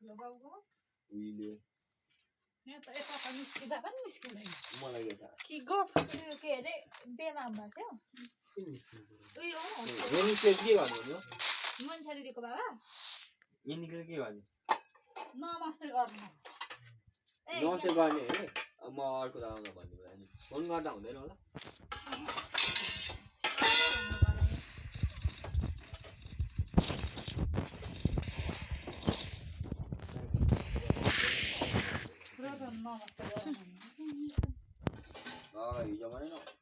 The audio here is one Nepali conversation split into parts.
ल बाउको उहिले यहाँ त यता त निस्किँदा पनि निस्किँदैन मलाई यो थाहा कि गफ के अरे बेमाम भएको थियो उयो हो के भन्नु मन्छा दिदीको बाबा यहाँ निक्लेर के गर्ने नमस्ते गर्नु नमस्ते गर्ने अरे म अर्को त आउँदा भन्नु भयो नि फोन गर्दा हुँदैन होला हिजो भनेन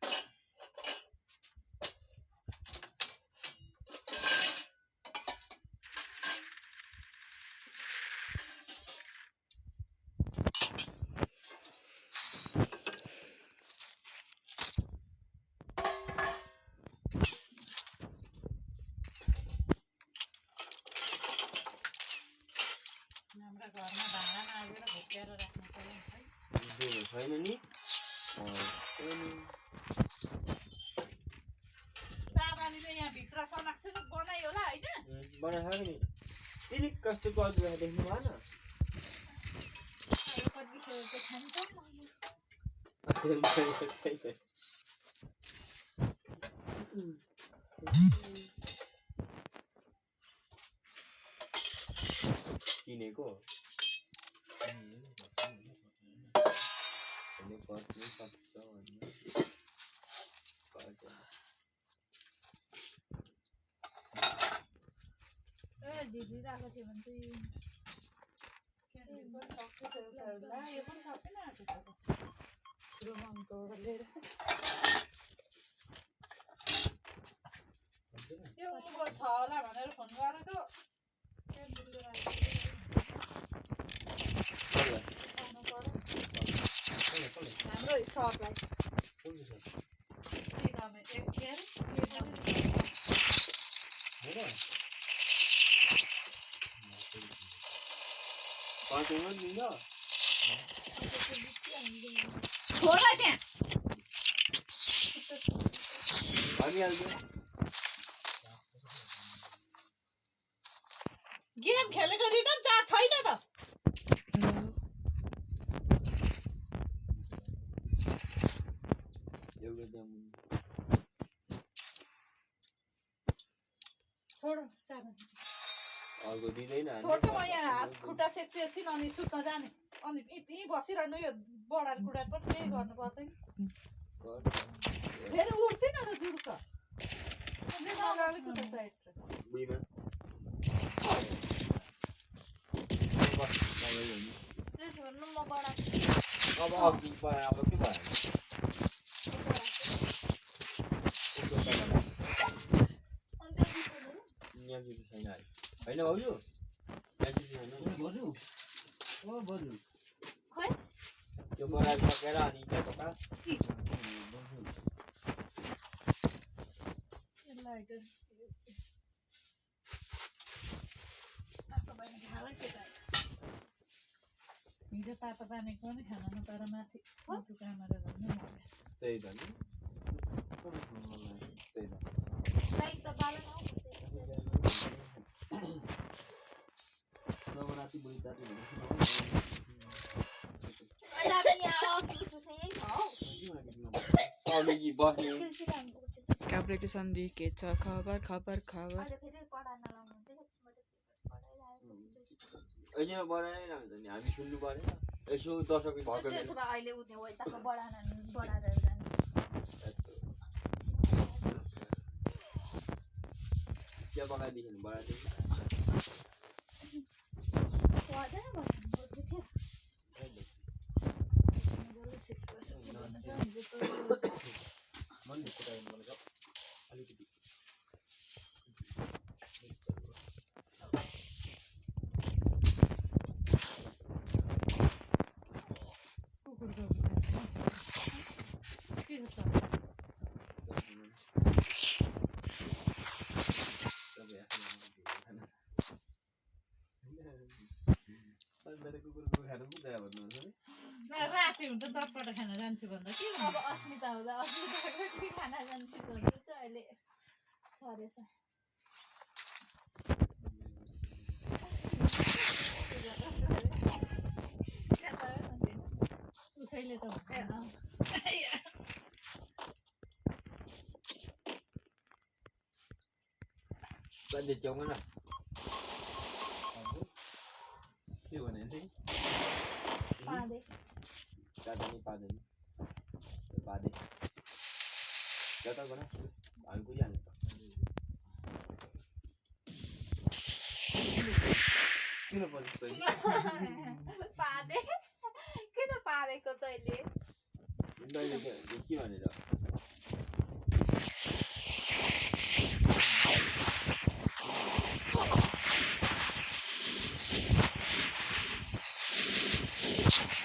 छैन नि यहाँ भित्र सनाक्सुक बनायो होला होइन बनाएको नि त्यसले कस्तो गर्दै देख्नु भएन किनेको दिदी राखेको थियो भने चाहिँ यो पनि सबै आएको लिएर त्यो उनको छ होला भनेर फोन गरेको हाम्रो सबलाई गेम खेलेको रिदम चार्ज छैन त अर्को दिँदैन फोटोमा यहाँ हात खुट्टा सेक्छिन अनि सुत्न जाने अनि यहीँ बसिरहनु यो बढार कुडार पनि केही गर्नु पर्दैन फेरि उठ्दैन त जुर्क अब अघि अब के भयो होइन भाउजू त्यो बराल सकेर अनि त्यहाँ हिजो तातो पानीको पनि खाना तर माथि काममा त्यही त नि त्यही त नवरात्रि बुढी काभ्रेको सन्धि के छ खबर खबर खबर अहिले बढाएन भने नि हामी सुन्नु परेन यसो दर्शक भएको अहिले उठ्ने वैताको बढाएर चिया पकाइदिनु बढाइदिनु अलिकति राति हुन्छ चटपट खाना जान्छु भन्दा के अब अस्मिता हुँदा अस्मिताको के खाना जान्छु भन्छु चाहिँ अहिले सरेछ Bạn chồng nó nào? Điều này thế. पाँदै Kata ni pada ni. Pada. Kata kau nak? Aku jangan. Kena pada sekali. पाँदै किन पारेको तैँले Benda ni ke? Rezeki mana dah?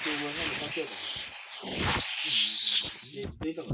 Tu mana ni pakai dah? Dia tak.